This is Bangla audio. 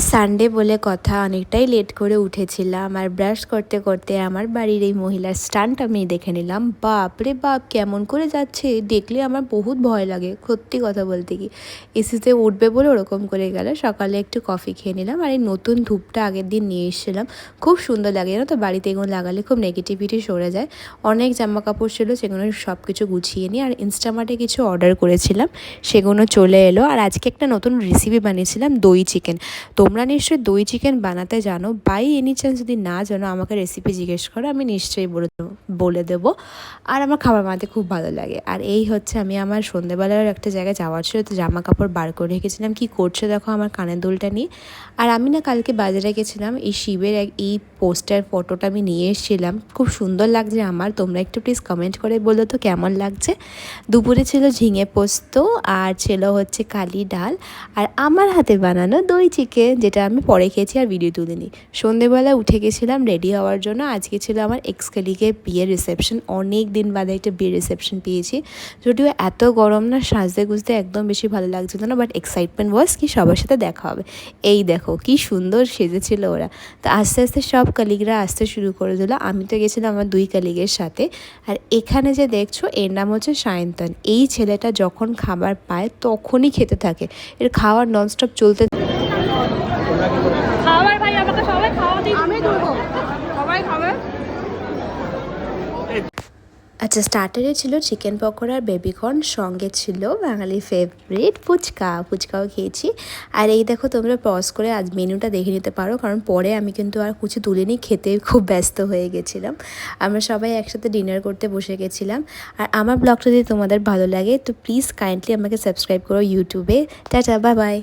সানডে বলে কথা অনেকটাই লেট করে উঠেছিলাম আর ব্রাশ করতে করতে আমার বাড়ির এই মহিলার স্টান্ট আমি দেখে নিলাম। বাপ রে বাপ, কেমন করে যাচ্ছে দেখলে আমার বহুত ভয় লাগে, সত্যি কথা বলতে কি। এসিতে উঠবে বলে ওরকম করে গেল। সকালে একটু কফি খেয়ে নিলাম আর এই নতুন ধূপটা আগের দিন নিয়ে এসেছিলাম, খুব সুন্দর লাগে জানো তো। বাড়িতে এগুলো লাগালে খুব নেগেটিভিটি সরে যায়। অনেক জামা কাপড় ছিল, সেগুলো সব কিছু গুছিয়ে নিই আর ইনস্টামার্টে কিছু অর্ডার করেছিলাম, সেগুলো চলে এলো। আর আজকে একটা নতুন রেসিপি বানিয়েছিলাম, দই চিকেন। তোমরা নিশ্চয়ই দই চিকেন বানাতে জানো, বাই এনি চান্স যদি না জানো আমাকে রেসিপি জিজ্ঞেস করো, আমি নিশ্চয়ই বলে দেবো। আর আমার খাবার বানাতে খুব ভালো লাগে। আর এই হচ্ছে আমি আমার সন্ধ্যেবেলার একটা জায়গায় যাওয়ার ছিল, তো জামা কাপড় বার করে রেখেছিলাম। কি করছে দেখো আমার কানের দুলটা নিয়ে। আর আমি না কালকে বাজারে গেছিলাম, এই শিবের এই পোস্টার ফটোটা আমি নিয়ে এসেছিলাম, খুব সুন্দর লাগছে আমার। তোমরা একটু প্লিজ কমেন্ট করে বলো তো কেমন লাগছে। দুপুরে ছিল ঝিঙে পোস্ত আর ছিল হচ্ছে কালি ডাল আর আমার হাতে বানানো দই চিকেন, যেটা আমি পরে খেয়েছি আর ভিডিও তুলিনি। সন্ধেবেলা উঠে গেছিলাম রেডি হওয়ার জন্য। আজকে ছিল আমার এক্স কলিগের বিয়ের রিসেপশন, অনেক দিন বাদে একটা বিয়ের রিসেপশন পেয়েছি। যদিও এত গরম না, সাজতে গুজতে একদম বেশি ভালো লাগছিল না, বাট এক্সাইটমেন্ট ওয়াজ কি সবার সাথে দেখা হবে। এই দেখো কি সুন্দর সেজেছিল ওরা। তো আস্তে আস্তে সব কলিগরা আসতে শুরু করে দিল। আমি তো গেছিলাম আমার 2 কলিগের সাথে। আর এখানে যে দেখছো এর নাম হচ্ছে সায়ন্তন। এই ছেলেটা যখন খাবার পায় তখনই খেতে থাকে, এর খাওয়ার ননস্টপ চলতে। খাবার ভাই আমাকে সবাই খাওয়া দিই, আমি দেবো, সবাই খাবে। আচ্ছা, স্টার্টারে ছিল চিকেন পকোড়া আর বেবিকর্ন, সঙ্গে ছিল বাঙালির ফেভারিট ফুচকাও খেয়েছি। আর এই দেখো তোমরা পজ করে আজ মেনুটা দেখে নিতে পারো, কারণ পরে আমি কিন্তু আর কিছু তুলিনি, খেতে খুব ব্যস্ত হয়ে গেছিলাম। আমরা সবাই একসাথে ডিনার করতে বসে গেছিলাম। আর আমার ব্লগটা যদি তোমাদের ভালো লাগে তো প্লিজ কাইন্ডলি আমাকে সাবস্ক্রাইব করো ইউটিউবে। Tata, bye bye.